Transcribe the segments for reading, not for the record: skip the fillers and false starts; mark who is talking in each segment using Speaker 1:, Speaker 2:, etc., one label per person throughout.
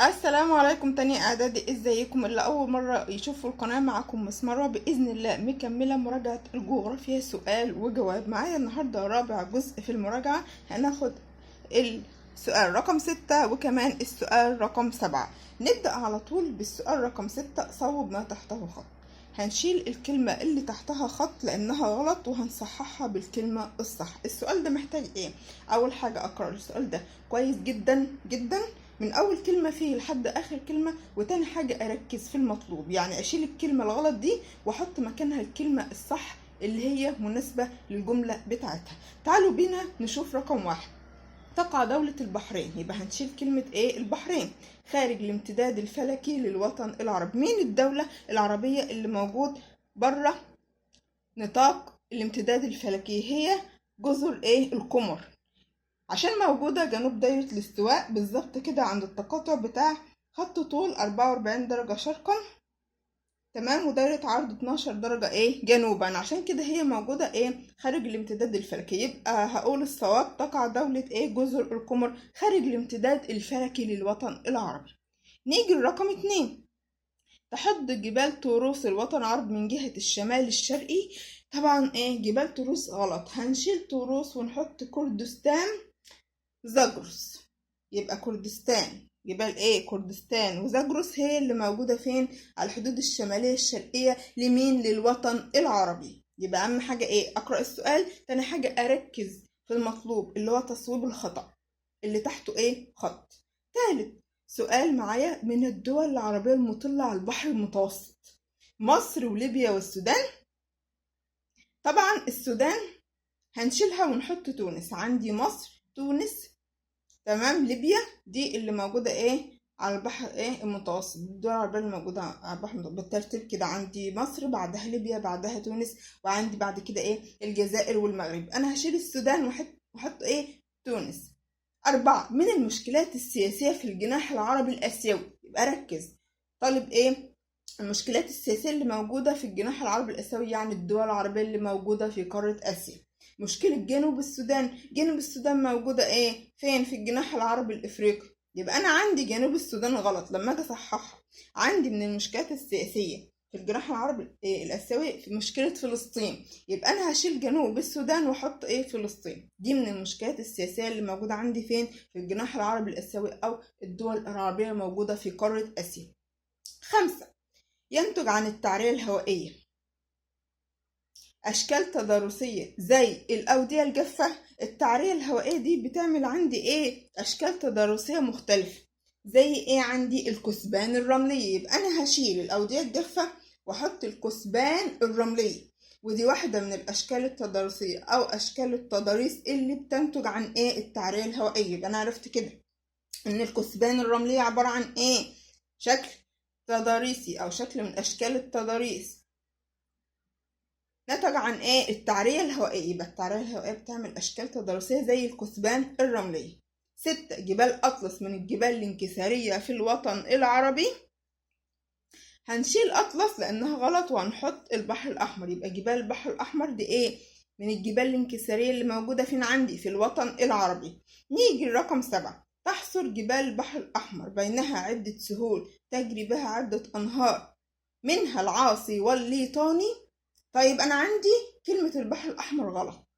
Speaker 1: السلام عليكم تاني اعدادي، ازيكم؟ اللي اول مرة يشوفوا القناة معكم مسمرة بإذن الله مكملة مراجعة الجغرافيا سؤال وجواب. معايا النهاردة رابع جزء في المراجعة. هناخد السؤال رقم 6 وكمان السؤال رقم 7. نبدأ على طول بالسؤال رقم 6. صوب ما تحته خط. هنشيل الكلمة اللي تحتها خط لأنها غلط وهنصححها بالكلمة الصح. السؤال ده محتاج ايه؟ أول حاجة أقرأ السؤال ده كويس جدا جدا من اول كلمة فيه لحد اخر كلمة، وتاني حاجة اركز في المطلوب، يعني اشيل الكلمة الغلط دي واحط مكانها الكلمة الصح اللي هي مناسبة للجملة بتاعتها. تعالوا بينا نشوف رقم 1. تقع دولة البحرين، يبقى هنشيل كلمة ايه؟ البحرين. خارج الامتداد الفلكي للوطن العربي. مين الدولة العربية اللي موجود بره نطاق الامتداد الفلكي؟ هي جزر ايه؟ القمر، عشان موجودة جنوب دايرة الاستواء بالظبط كده عند التقاطع بتاع خط طول 44 درجة شرقا، تمام، ودايرة عرض 12 درجة ايه؟ جنوبا. عشان كده هي موجودة ايه؟ خارج الامتداد الفلكي. يبقى هقول الصواب تقع دولة ايه؟ جزر القمر خارج الامتداد الفلكي للوطن العربي. نيجي لرقم 2. تحد جبال طروس الوطن العربي من جهة الشمال الشرقي. طبعا ايه؟ جبال طروس غلط، هنشيل طروس ونحط كردستان زاجرس. يبقى كردستان، جبال ايه؟ كردستان وزاجرس هي اللي موجودة فين؟ على الحدود الشمالية الشرقية لمين؟ للوطن العربي. يبقى اهم حاجة ايه؟ اقرأ السؤال. تاني حاجة اركز في المطلوب اللي هو تصويب الخطأ اللي تحته ايه؟ خط. تالت سؤال معايا، من الدول العربية المطلة على البحر المتوسط مصر وليبيا والسودان. طبعا السودان هنشيلها ونحط تونس. عندي مصر، تونس، تمام، ليبيا دي اللي موجودة ايه؟ على البحر ايه؟ المتوسط. الدول العربية اللي موجودة على البحر المتوسط بالترتيب كده. عندي مصر، بعدها ليبيا، بعدها تونس، وعندي بعد كده ايه؟ الجزائر والمغرب. انا هشيل السودان واحط ايه؟ تونس. 4. من المشكلات السياسية في الجناح العربي الآسيوي. يبقى ركز طالب ايه؟ المشكلات السياسية اللي موجودة في الجناح العربي الآسيوي، يعني الدول العربية اللي موجودة في قارة آسيا. مشكلة جنوب السودان. جنوب السودان موجودة ايه؟ فين؟ في الجناح العربي الافريقي. يبقى انا عندي جنوب السودان غلط. لما اجي اصححها عندي من المشكلات السياسية في الجناح العربي الاسيوي في مشكلة فلسطين. يبقى انا هشيل جنوب السودان واحط ايه؟ فلسطين. دي من المشكلات السياسية اللي موجودة عندي فين؟ في الجناح العربي الاسيوي او الدول العربية الموجودة في قارة اسيا. 5. ينتج عن التعرية الهوائية أشكال تضاريسية زي الأودية الجافة. التعرية الهوائية دي بتعمل عندي إيه؟ أشكال تضاريسية مختلفة زي إيه؟ عندي الكثبان الرملية. يبقى أنا هشيل الأودية الجافة وأحط الكثبان الرملية، ودي واحدة من الأشكال التضاريسية أو أشكال التضاريس اللي بتنتج عن إيه؟ التعرية الهوائية. يبقى أنا عرفت كده إن الكثبان الرملية عبارة عن إيه؟ شكل تضاريسي أو شكل من أشكال التضاريس نتج عن ايه؟ التعرية الهوائية. يبقى التعرية الهوائية بتعمل اشكال تضاريسية زي الكثبان الرملية. 6. جبال اطلس من الجبال الانكسارية في الوطن العربي. هنشيل اطلس لانها غلط وهنحط البحر الاحمر. يبقى جبال البحر الاحمر دي ايه؟ من الجبال الانكسارية اللي موجودة فين؟ عندي في الوطن العربي. نيجي لرقم 7. تحصر جبال البحر الاحمر بينها عدة سهول تجري بها عدة انهار منها العاصي والليطاني. طيب انا عندي كلمة البحر الاحمر غلط،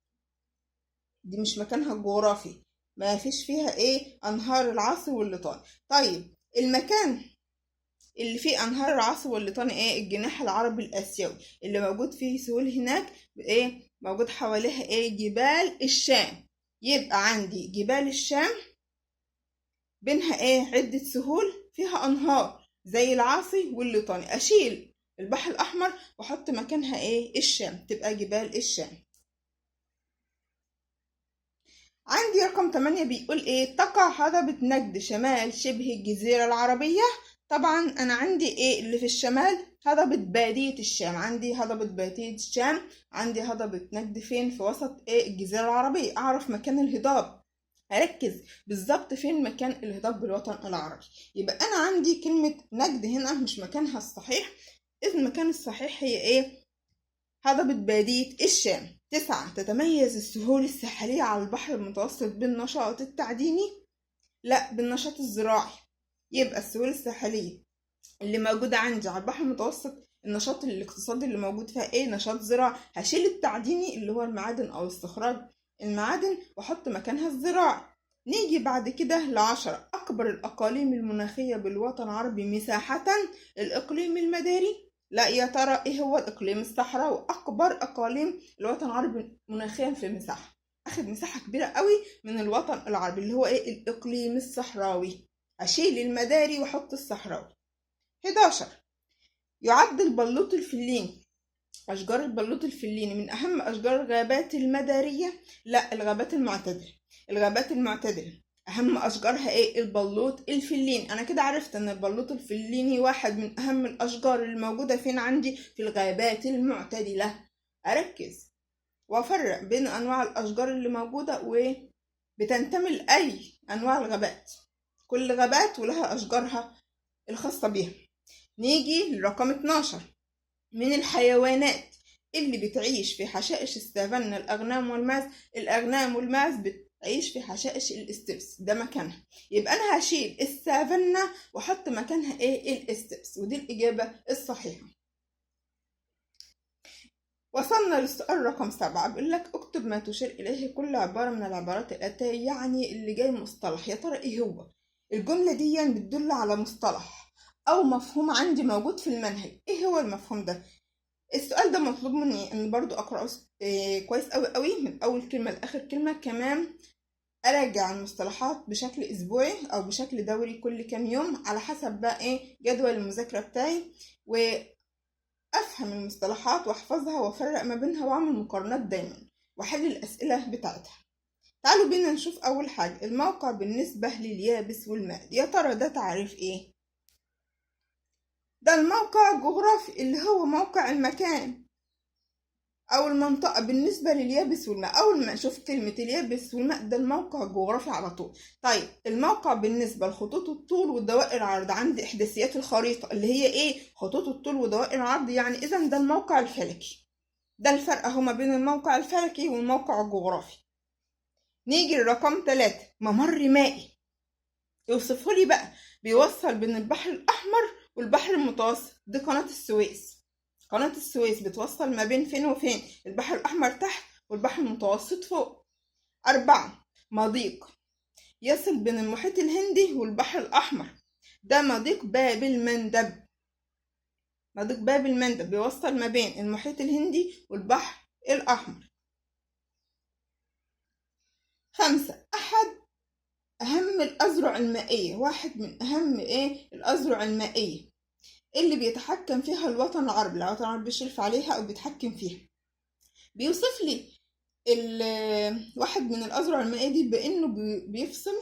Speaker 1: دي مش مكانها الجغرافي، ما فيش فيها ايه؟ انهار العاصي والليطاني. طيب المكان اللي فيه انهار العاصي والليطاني ايه؟ الجناح العربي الاسيوي اللي موجود فيه سهول هناك ايه؟ موجود حواليها ايه؟ جبال الشام. يبقى عندي جبال الشام بينها ايه؟ عدة سهول فيها انهار زي العاصي والليطاني. اشيل البحر الاحمر واحط مكانها ايه؟ الشام، تبقى جبال الشام. عندي رقم 8 بيقول ايه؟ تقع هضبة نجد شمال شبه الجزيرة العربية. طبعا انا عندي ايه اللي في الشمال؟ هضبة بادية الشام. عندي هضبة بادية الشام، عندي هضبة نجد فين؟ في وسط ايه؟ الجزيرة العربية. اعرف مكان الهضاب، هركز بالظبط فين مكان الهضاب بالوطن العربي. يبقى انا عندي كلمة نجد هنا مش مكانها الصحيح. المكان الصحيح هي ايه؟ هضبة بادية الشام. 9. تتميز السهول الساحلية على البحر المتوسط بالنشاط التعديني؟ لا، بالنشاط الزراعي. يبقى السهول الساحلية اللي موجودة عندي على البحر المتوسط النشاط الاقتصادي اللي موجود فيها ايه؟ نشاط زراعي. هشيل التعديني اللي هو المعادن او استخراج المعادن واحط مكانها الزراعي. نيجي بعد كده ل10 اكبر الاقاليم المناخية بالوطن العربي مساحة. الاقليم المداري. لا يا ترى ايه هو؟ الاقليم الصحراوي. اكبر اقاليم الوطن العربي مناخيا في المساحة، اخد مساحة كبيرة قوي من الوطن العربي اللي هو ايه؟ الاقليم الصحراوي. اشيل المداري واحط الصحراوي. 11 يعد البلوط الفليني. أشجار البلوط الفليني من أهم أشجار الغابات المدارية. لا، الغابات المعتدلة. الغابات المعتدلة أهم أشجارها إيه؟ البلوط الفليني. أنا كده عرفت إن البلوط الفليني واحد من أهم الأشجار اللي موجودة فين عندي؟ في الغابات المعتدلة. أركز وأفرق بين أنواع الأشجار اللي موجودة وبتنتمي لأي أنواع الغابات. كل غابات ولها أشجارها الخاصة بيها. نيجي لرقم 12 من الحيوانات اللي بتعيش في حشائش السافانا الأغنام والماعز. الأغنام والماعز بتعيش في حشائش الاستبس، ده مكانها. يبقى أنا هشيل السافانا وأحط مكانها إيه؟ الاستبس، ودي الإجابة الصحيحة. وصلنا للسؤال رقم 7. بيقول لك اكتب ما تشير إليه كل عبارة من العبارات الآتية، يعني اللي جاي مصطلح. يا ترى إيه هو؟ الجملة دي بتدل على مصطلح أو مفهوم عندي موجود في المنهج. إيه هو المفهوم ده؟ السؤال ده مطلوب مني ان برضو اقراه كويس قوي قوي من اول كلمه لاخر كلمه. كمان اراجع المصطلحات بشكل اسبوعي او بشكل دوري كل كام يوم على حسب بقى ايه جدول المذاكره بتاعي، وافهم المصطلحات واحفظها وافرق ما بينها واعمل مقارنات دايما واحل الاسئله بتاعتها. تعالوا بينا نشوف اول حاجه الموقع بالنسبه لليابس والمائي. يا ترى ده تعريف ايه؟ ده الموقع الجغرافي اللي هو موقع المكان أو المنطقة بالنسبة لليابس والماء. أول ما أشوف كلمة اليابس والماء ده الموقع الجغرافي على طول. طيب الموقع بالنسبة لخطوط الطول والدوائر العرض، عندي إحداثيات الخريطة اللي هي إيه؟ خطوط الطول ودوائر العرض، يعني إذا ده الموقع الفلكي. ده الفرق أهو ما بين الموقع الفلكي والموقع الجغرافي. نيجي لرقم 3 ممر مائي. يوصفه لي بقى. بيوصل بين البحر الأحمر والبحر المتوسط، دي قناة السويس. قناة السويس بتوصل ما بين فين وفين؟ البحر الأحمر تحت والبحر المتوسط فوق. 4 مضيق يصل بين المحيط الهندي والبحر الأحمر، ده مضيق باب المندب. مضيق باب المندب بيوصل ما بين المحيط الهندي والبحر الأحمر. 5 أحد أهم الأذرع المائية. واحد من أهم الأذرع المائية اللي بيتحكم فيها الوطن العربي. الوطن العربي بيشرف عليها أو بيتحكم فيها. بيوصف لي واحد من الأذرع المائية دي بأنه بيفصل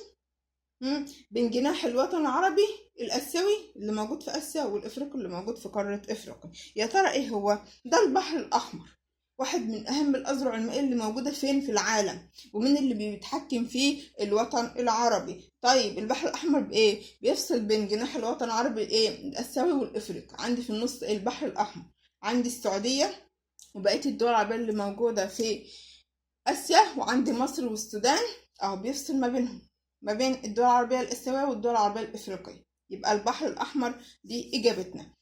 Speaker 1: بين جناح الوطن العربي الآسيوي اللي موجود في آسيا والإفريقي اللي موجود في قارة إفريقيا. يا ترى إيه هو؟ ده البحر الأحمر، واحد من أهم الأذرع المائية اللي موجودة فين في العالم، ومن اللي بيتحكم فيه الوطن العربي. طيب البحر الأحمر بإيه؟ بيفصل بين جناح الوطن العربي الآسيوي والإفريقي. عندي في النص البحر الأحمر، عندي السعودية وبقية الدول العربية اللي موجودة في آسيا، وعندي مصر والسودان أهو بيفصل ما بينهم، ما بين الدول العربية الآسيوية والدول العربية الإفريقية. يبقى البحر الأحمر دي إجابتنا.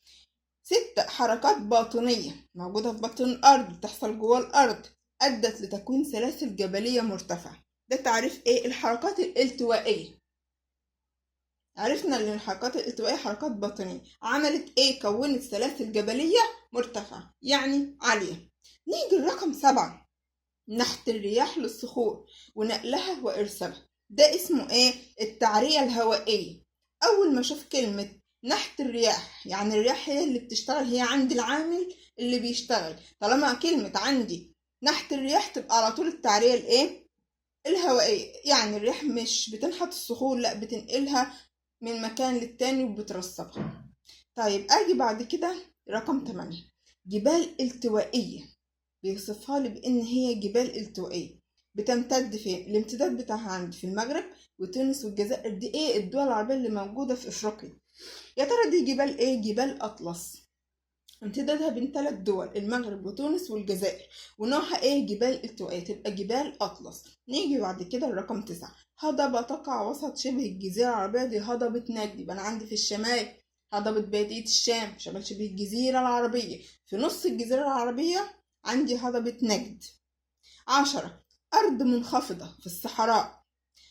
Speaker 1: 6 حركات باطنية موجودة في باطن الأرض بتحصل جوه الأرض أدت لتكوين سلاسل جبلية مرتفعة. ده تعريف الحركات الالتوائية. عرفنا ان الحركات الالتوائية حركات باطنية عملت كونت سلاسل جبلية مرتفعة يعني عالية. نيجي لرقم 7 نحت الرياح للصخور ونقلها وإرسالها. ده اسمه التعرية الهوائية. أول ما أشوف كلمة نحت الرياح يعني الرياح هي اللي بتشتغل، هي عندي العامل اللي بيشتغل. طالما كلمة عندي نحت الرياح تبقى على طول التعرية الهوائية، يعني الرياح مش بتنحت الصخور، لا بتنقلها من مكان للتاني وبترسبها. طيب أجي بعد كده رقم 8 جبال التوائية. بيوصفها لي بأن هي جبال التوائية بتمتد فين؟ الامتداد بتاعها عندي في المغرب وتونس والجزائر، دي الدول العربية اللي موجودة في إفريقيا. يا ترى دي جبال جبال أطلس. امتدادها بين 3 دول المغرب وتونس والجزائر، ونوعها جبال التوائية، تبقى جبال أطلس. نيجي بعد كده الرقم 9 هضبة تقع وسط شبه الجزيرة العربية، دي هضبة نجد. يبقى أنا عندي في الشمال هضبة بادية الشام، شمال شبه الجزيرة العربية. في نص الجزيرة العربية عندي هضبة نجد. 10. أرض منخفضة في الصحراء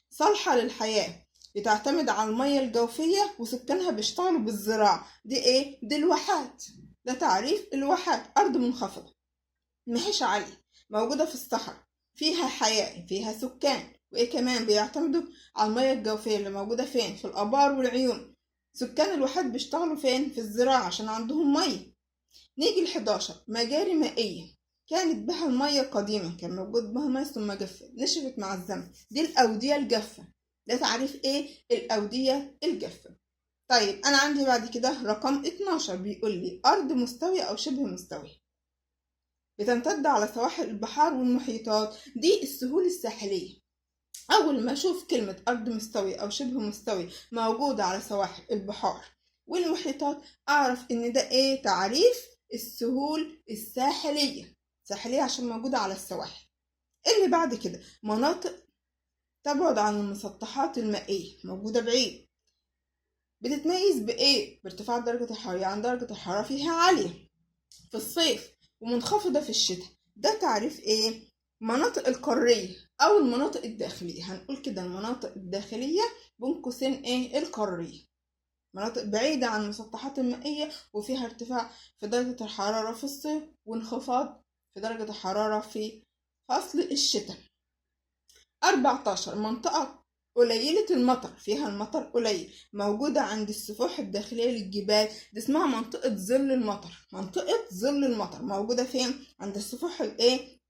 Speaker 1: صالحة للحياة، بتعتمد على المية الجوفية وسكانها بيشتغلوا بالزراعة. دي ايه؟ دي الواحات. ده تعريف الواحات. أرض منخفضة مهيش عالية، موجودة في الصحراء، فيها حياة، فيها سكان، وايه كمان بيعتمدوا على المية الجوفية اللي موجودة فين؟ في الآبار والعيون. سكان الواحات بيشتغلوا فين؟ في الزراعة عشان عندهم مية. نيجي 11. مجاري مائية كانت بها المية قديما، كان موجود بها المية ثم جفت نشفت مع الزمن. دي الأودية الجافة. ده تعريف ايه؟ الأودية الجافة. طيب أنا عندي بعد كده رقم 12 بيقول لي أرض مستوية أو شبه مستوية، بتمتد على سواحل البحار والمحيطات. دي السهول الساحلية. أول ما أشوف كلمة أرض مستوية أو شبه مستوي موجودة على سواحل البحار والمحيطات أعرف إن ده إيه؟ تعريف السهول الساحلية. ساحلية عشان موجودة على السواحل. اللي بعد كده مناطق تبعد عن المسطحات المائية، موجودة بعيد. بتتميز بإيه؟ بارتفاع درجة الحرارة، يعني درجة الحرارة فيها عالية في الصيف ومنخفضة في الشتاء. ده تعريف إيه؟ مناطق القارية أو المناطق الداخلية. هنقول كده المناطق الداخلية بين قوسين إيه؟ القارية. مناطق بعيدة عن المسطحات المائية وفيها ارتفاع في درجة الحرارة في الصيف وانخفاض في درجة الحرارة في فصل الشتاء. 14. منطقة قليلة المطر، فيها المطر قليل، موجودة عند السفوح الداخلية للجبال. دي اسمها منطقة ظل المطر. منطقة ظل المطر موجودة فين؟ عند السفوح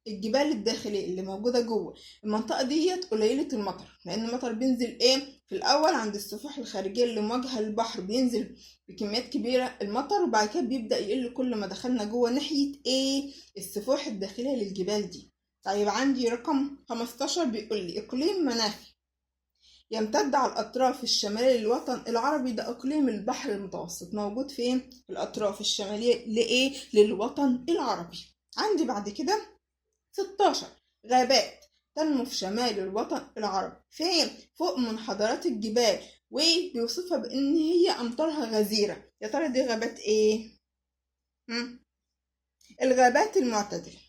Speaker 1: الجبال الداخلية اللي موجودة جوه. المنطقة ديت قليلة المطر لأن المطر بينزل في الأول عند السفوح الخارجية اللي مواجهة للبحر، بينزل بكميات كبيرة المطر، وبعد كده بيبدأ يقل كل ما دخلنا جوه ناحية السفوح الداخلية للجبال دي. طيب عندي رقم 15 بيقول لي إقليم مناخي يمتد على الأطراف الشمالية للوطن العربي. ده إقليم البحر المتوسط، موجود فين؟ في الأطراف الشمالية للوطن العربي. عندي بعد كده 16. غابات تنمو في شمال الوطن العربي، فين؟ فوق منحدرات الجبال، وبيوصفها بأن هي أمطارها غزيرة. يا ترى دي غابات إيه؟ الغابات المعتدلة.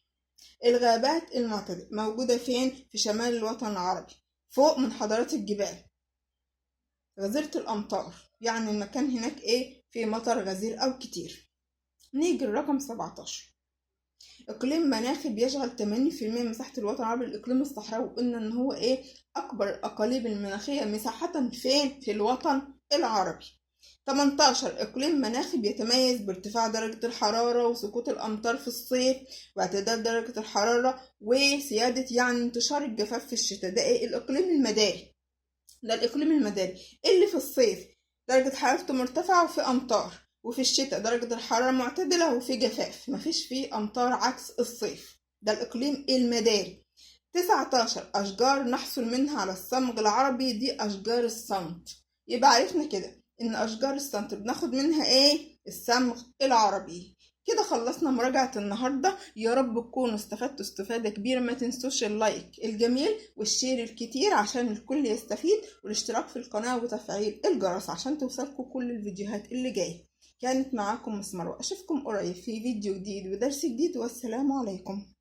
Speaker 1: الغابات المعتدلة موجودة فين؟ في شمال الوطن العربي، فوق منحدرات الجبال، غزيرة الأمطار، يعني المكان هناك فيه مطر غزير أو كتير. نيجي الرقم 17. إقليم مناخي بيشغل 80% من مساحة الوطن العربي. الإقليم الصحراوي قلنا إن هو أكبر الأقاليم المناخية مساحة فين؟ في الوطن العربي. 18. إقليم مناخي بيتميز بارتفاع درجة الحرارة وسقوط الأمطار في الصيف واعتدال درجة الحرارة وسيادة يعني انتشار الجفاف في الشتاء. ده الإقليم المداري. ده الإقليم المداري اللي في الصيف درجة حرارته مرتفعة وفي أمطار، وفي الشتاء درجة الحرارة معتدلة وفي جفاف، مفيش فيه أمطار عكس الصيف. ده الإقليم المداري. 19. أشجار نحصل منها على الصمغ العربي. دي أشجار الصمت. يبقى عرفنا كده إن أشجار الصمت بناخد منها الصمغ العربي. كده خلصنا مراجعة النهاردة. يا رب تكونوا استفدتوا استفادة كبيرة. ما تنسوش اللايك الجميل والشير الكتير عشان الكل يستفيد، والاشتراك في القناة وتفعيل الجرس عشان توصلكم كل الفيديوهات اللي جاية. كانت معاكم مس مروة، أشوفكم قريب في فيديو جديد ودرس جديد، والسلام عليكم.